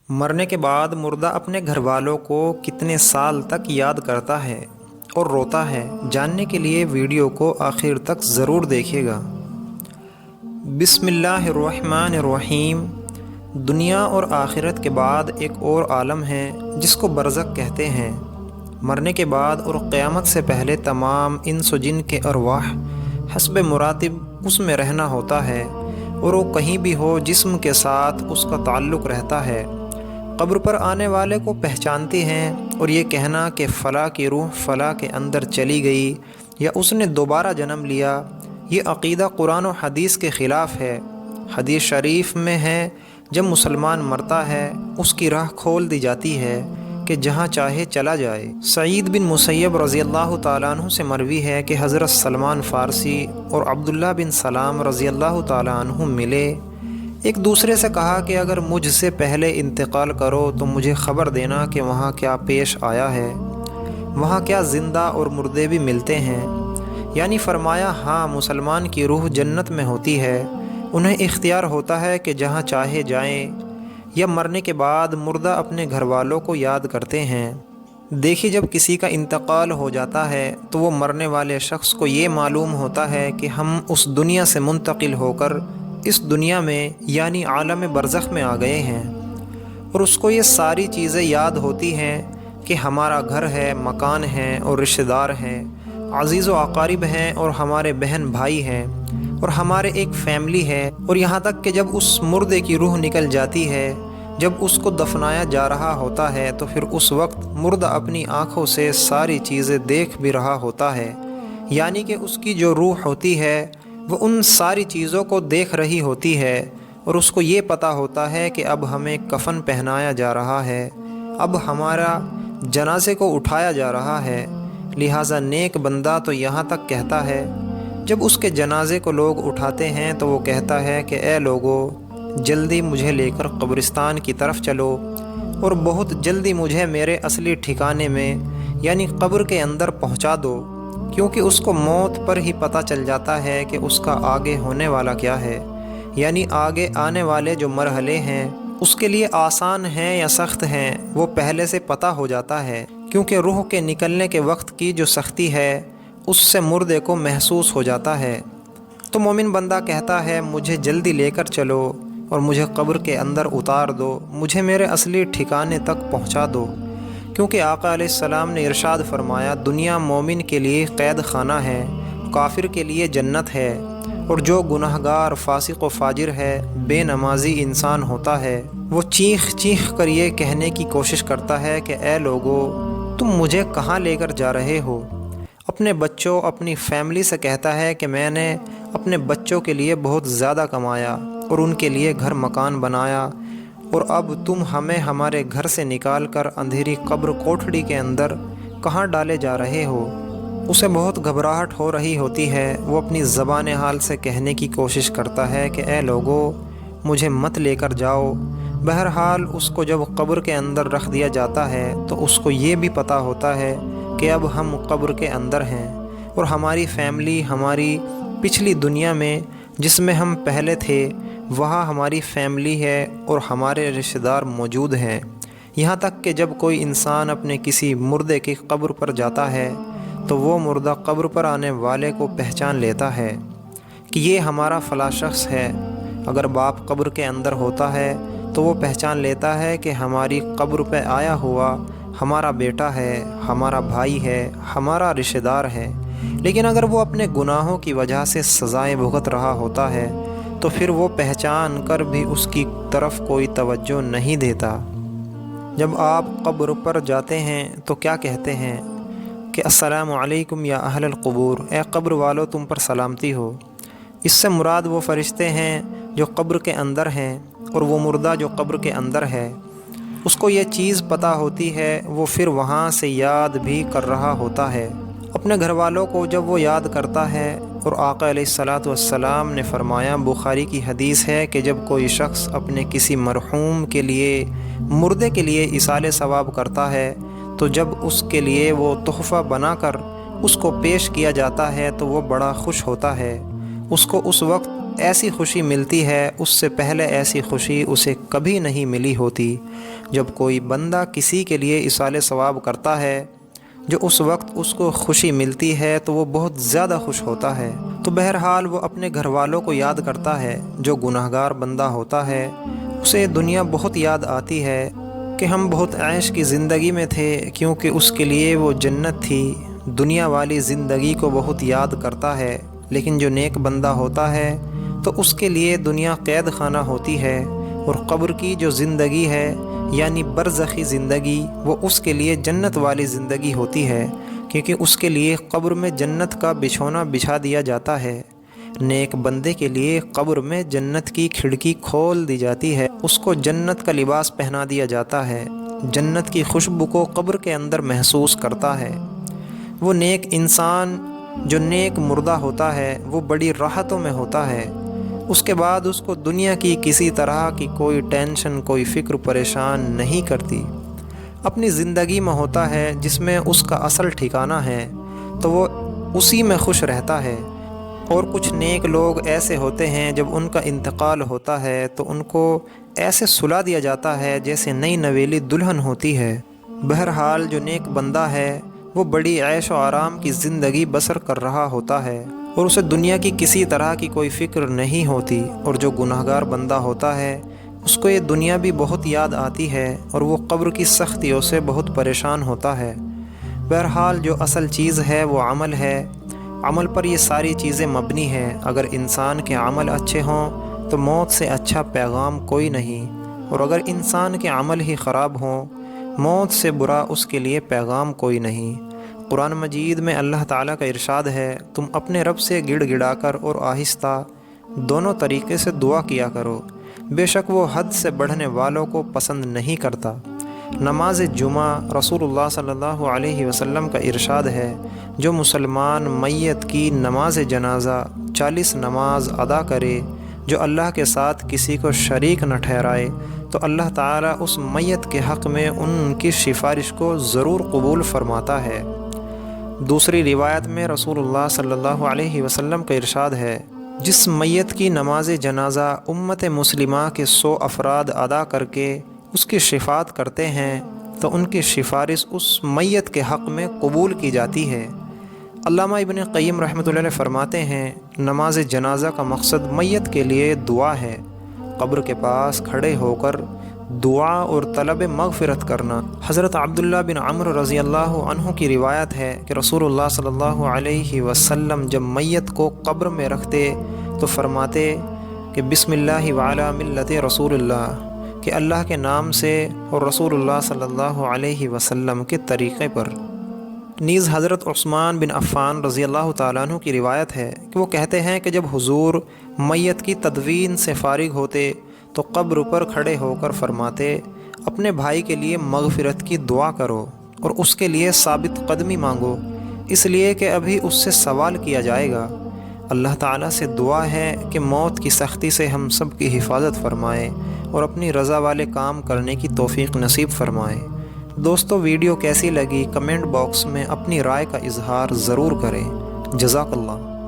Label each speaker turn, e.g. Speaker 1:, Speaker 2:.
Speaker 1: مرنے کے بعد مردہ اپنے گھر والوں کو کتنے سال تک یاد کرتا ہے اور روتا ہے، جاننے کے لیے ویڈیو کو آخر تک ضرور دیکھیے گا۔ بسم اللہ الرحمن الرحیم۔ دنیا اور آخرت کے بعد ایک اور عالم ہے جس کو برزخ کہتے ہیں۔ مرنے کے بعد اور قیامت سے پہلے تمام انس و جن کے ارواح حسب مراتب اس میں رہنا ہوتا ہے، اور وہ کہیں بھی ہو جسم کے ساتھ اس کا تعلق رہتا ہے۔ قبر پر آنے والے کو پہچانتی ہیں، اور یہ کہنا کہ فلاں کی روح فلاں کے اندر چلی گئی یا اس نے دوبارہ جنم لیا، یہ عقیدہ قرآن و حدیث کے خلاف ہے۔ حدیث شریف میں ہے، جب مسلمان مرتا ہے اس کی راہ کھول دی جاتی ہے کہ جہاں چاہے چلا جائے۔ سعید بن مسیب رضی اللہ تعالیٰ عنہ سے مروی ہے کہ حضرت سلمان فارسی اور عبداللہ بن سلام رضی اللہ تعالیٰ عنہ ملے، ایک دوسرے سے کہا کہ اگر مجھ سے پہلے انتقال کرو تو مجھے خبر دینا کہ وہاں کیا پیش آیا ہے، وہاں کیا زندہ اور مردے بھی ملتے ہیں۔ یعنی فرمایا، ہاں، مسلمان کی روح جنت میں ہوتی ہے، انہیں اختیار ہوتا ہے کہ جہاں چاہے جائیں، یا مرنے کے بعد مردہ اپنے گھر والوں کو یاد کرتے ہیں۔ دیکھیے، جب کسی کا انتقال ہو جاتا ہے تو وہ مرنے والے شخص کو یہ معلوم ہوتا ہے کہ ہم اس دنیا سے منتقل ہو کر اس دنیا میں یعنی عالم برزخ میں آ گئے ہیں، اور اس کو یہ ساری چیزیں یاد ہوتی ہیں کہ ہمارا گھر ہے، مکان ہے اور رشتہ دار ہیں، عزیز و اقارب ہیں اور ہمارے بہن بھائی ہیں، اور ہمارے ایک فیملی ہے۔ اور یہاں تک کہ جب اس مردے کی روح نکل جاتی ہے، جب اس کو دفنایا جا رہا ہوتا ہے، تو پھر اس وقت مردہ اپنی آنکھوں سے ساری چیزیں دیکھ بھی رہا ہوتا ہے، یعنی کہ اس کی جو روح ہوتی ہے وہ ان ساری چیزوں کو دیکھ رہی ہوتی ہے، اور اس کو یہ پتہ ہوتا ہے کہ اب ہمیں کفن پہنایا جا رہا ہے، اب ہمارا جنازے کو اٹھایا جا رہا ہے۔ لہٰذا نیک بندہ تو یہاں تک کہتا ہے، جب اس کے جنازے کو لوگ اٹھاتے ہیں تو وہ کہتا ہے کہ اے لوگو، جلدی مجھے لے کر قبرستان کی طرف چلو، اور بہت جلدی مجھے میرے اصلی ٹھکانے میں یعنی قبر کے اندر پہنچا دو، کیونکہ اس کو موت پر ہی پتہ چل جاتا ہے کہ اس کا آگے ہونے والا کیا ہے، یعنی آگے آنے والے جو مرحلے ہیں اس کے لیے آسان ہیں یا سخت ہیں، وہ پہلے سے پتہ ہو جاتا ہے، کیونکہ روح کے نکلنے کے وقت کی جو سختی ہے اس سے مردے کو محسوس ہو جاتا ہے۔ تو مومن بندہ کہتا ہے، مجھے جلدی لے کر چلو اور مجھے قبر کے اندر اتار دو، مجھے میرے اصلی ٹھکانے تک پہنچا دو، کیونکہ آقا علیہ السلام نے ارشاد فرمایا، دنیا مومن کے لیے قید خانہ ہے، کافر کے لیے جنت ہے، اور جو گناہ گار فاسق و فاجر ہے، بے نمازی انسان ہوتا ہے، وہ چیخ چیخ کر یہ کہنے کی کوشش کرتا ہے کہ اے لوگو، تم مجھے کہاں لے کر جا رہے ہو؟ اپنے بچوں، اپنی فیملی سے کہتا ہے کہ میں نے اپنے بچوں کے لیے بہت زیادہ کمایا اور ان کے لیے گھر مکان بنایا، اور اب تم ہمیں ہمارے گھر سے نکال کر اندھیری قبر کوٹھڑی کے اندر کہاں ڈالے جا رہے ہو؟ اسے بہت گھبراہٹ ہو رہی ہوتی ہے، وہ اپنی زبان حال سے کہنے کی کوشش کرتا ہے کہ اے لوگو، مجھے مت لے کر جاؤ۔ بہرحال اس کو جب قبر کے اندر رکھ دیا جاتا ہے تو اس کو یہ بھی پتہ ہوتا ہے کہ اب ہم قبر کے اندر ہیں، اور ہماری فیملی ہماری پچھلی دنیا میں جس میں ہم پہلے تھے وہاں ہماری فیملی ہے اور ہمارے رشتہ دار موجود ہیں۔ یہاں تک کہ جب کوئی انسان اپنے کسی مردے کی قبر پر جاتا ہے تو وہ مردہ قبر پر آنے والے کو پہچان لیتا ہے کہ یہ ہمارا فلاں شخص ہے۔ اگر باپ قبر کے اندر ہوتا ہے تو وہ پہچان لیتا ہے کہ ہماری قبر پہ آیا ہوا ہمارا بیٹا ہے، ہمارا بھائی ہے، ہمارا رشتہ دار ہے۔ لیکن اگر وہ اپنے گناہوں کی وجہ سے سزائیں بھگت رہا ہوتا ہے تو پھر وہ پہچان کر بھی اس کی طرف کوئی توجہ نہیں دیتا۔ جب آپ قبر پر جاتے ہیں تو کیا کہتے ہیں کہ السلام علیکم یا اہل القبور، اے قبر والو، تم پر سلامتی ہو۔ اس سے مراد وہ فرشتے ہیں جو قبر کے اندر ہیں، اور وہ مردہ جو قبر کے اندر ہے اس کو یہ چیز پتہ ہوتی ہے، وہ پھر وہاں سے یاد بھی کر رہا ہوتا ہے اپنے گھر والوں کو۔ جب وہ یاد کرتا ہے، اور آقا علیہ الصلاۃ والسلام نے فرمایا، بخاری کی حدیث ہے کہ جب کوئی شخص اپنے کسی مرحوم کے لیے، مردے کے لیے ایصال ثواب کرتا ہے، تو جب اس کے لیے وہ تحفہ بنا کر اس کو پیش کیا جاتا ہے تو وہ بڑا خوش ہوتا ہے، اس کو اس وقت ایسی خوشی ملتی ہے، اس سے پہلے ایسی خوشی اسے کبھی نہیں ملی ہوتی۔ جب کوئی بندہ کسی کے لیے ایصال ثواب کرتا ہے جو اس وقت اس کو خوشی ملتی ہے تو وہ بہت زیادہ خوش ہوتا ہے۔ تو بہرحال وہ اپنے گھر والوں کو یاد کرتا ہے۔ جو گناہگار بندہ ہوتا ہے اسے دنیا بہت یاد آتی ہے کہ ہم بہت عیش کی زندگی میں تھے، کیونکہ اس کے لیے وہ جنت تھی۔ دنیا والی زندگی کو بہت یاد کرتا ہے، لیکن جو نیک بندہ ہوتا ہے تو اس کے لیے دنیا قید خانہ ہوتی ہے، اور قبر کی جو زندگی ہے یعنی برزخی زندگی وہ اس کے لیے جنت والی زندگی ہوتی ہے، کیونکہ اس کے لیے قبر میں جنت کا بچھونا بچھا دیا جاتا ہے۔ نیک بندے کے لیے قبر میں جنت کی کھڑکی کھول دی جاتی ہے، اس کو جنت کا لباس پہنا دیا جاتا ہے، جنت کی خوشبو کو قبر کے اندر محسوس کرتا ہے۔ وہ نیک انسان جو نیک مردہ ہوتا ہے وہ بڑی راحتوں میں ہوتا ہے، اس کے بعد اس کو دنیا کی کسی طرح کی کوئی ٹینشن، کوئی فکر پریشان نہیں کرتی۔ اپنی زندگی میں ہوتا ہے جس میں اس کا اصل ٹھکانہ ہے تو وہ اسی میں خوش رہتا ہے۔ اور کچھ نیک لوگ ایسے ہوتے ہیں جب ان کا انتقال ہوتا ہے تو ان کو ایسے سلا دیا جاتا ہے جیسے نئی نویلی دلہن ہوتی ہے۔ بہرحال جو نیک بندہ ہے وہ بڑی عیش و آرام کی زندگی بسر کر رہا ہوتا ہے اور اسے دنیا کی کسی طرح کی کوئی فکر نہیں ہوتی۔ اور جو گناہگار بندہ ہوتا ہے اس کو یہ دنیا بھی بہت یاد آتی ہے اور وہ قبر کی سختیوں سے بہت پریشان ہوتا ہے۔ بہرحال جو اصل چیز ہے وہ عمل ہے، عمل پر یہ ساری چیزیں مبنی ہیں۔ اگر انسان کے عمل اچھے ہوں تو موت سے اچھا پیغام کوئی نہیں، اور اگر انسان کے عمل ہی خراب ہوں موت سے برا اس کے لیے پیغام کوئی نہیں۔ قرآن مجید میں اللہ تعالیٰ کا ارشاد ہے، تم اپنے رب سے گڑ گڑا کر اور آہستہ دونوں طریقے سے دعا کیا کرو، بے شک وہ حد سے بڑھنے والوں کو پسند نہیں کرتا۔ نماز جمعہ رسول اللہ صلی اللہ علیہ وسلم کا ارشاد ہے، جو مسلمان میت کی نماز جنازہ 40 نماز ادا کرے، جو اللہ کے ساتھ کسی کو شریک نہ ٹھہرائے، تو اللہ تعالیٰ اس میت کے حق میں ان کی سفارش کو ضرور قبول فرماتا ہے۔ دوسری روایت میں رسول اللہ صلی اللہ علیہ وسلم کا ارشاد ہے، جس میت کی نماز جنازہ امت مسلمہ کے 100 افراد ادا کر کے اس کی شفاعت کرتے ہیں تو ان کی سفارش اس میت کے حق میں قبول کی جاتی ہے۔ علامہ ابن قیم رحمۃ اللہ علیہ فرماتے ہیں، نماز جنازہ کا مقصد میت کے لیے دعا ہے، قبر کے پاس کھڑے ہو کر دعا اور طلب مغفرت کرنا۔ حضرت عبداللہ بن عمرو رضی اللہ عنہ کی روایت ہے کہ رسول اللہ صلی اللہ علیہ وسلم جب میت کو قبر میں رکھتے تو فرماتے کہ بسم اللہ وعلی ملت رسول اللہ، کہ اللہ کے نام سے اور رسول اللہ صلی اللہ علیہ وسلم کے طریقے پر۔ نیز حضرت عثمان بن عفان رضی اللہ تعالیٰ عنہ کی روایت ہے کہ وہ کہتے ہیں کہ جب حضور میت کی تدفین سے فارغ ہوتے تو قبر پر کھڑے ہو کر فرماتے، اپنے بھائی کے لیے مغفرت کی دعا کرو اور اس کے لیے ثابت قدمی مانگو، اس لیے کہ ابھی اس سے سوال کیا جائے گا۔ اللہ تعالیٰ سے دعا ہے کہ موت کی سختی سے ہم سب کی حفاظت فرمائے اور اپنی رضا والے کام کرنے کی توفیق نصیب فرمائے۔ دوستو، ویڈیو کیسی لگی کمنٹ باکس میں اپنی رائے کا اظہار ضرور کریں۔ جزاک اللہ۔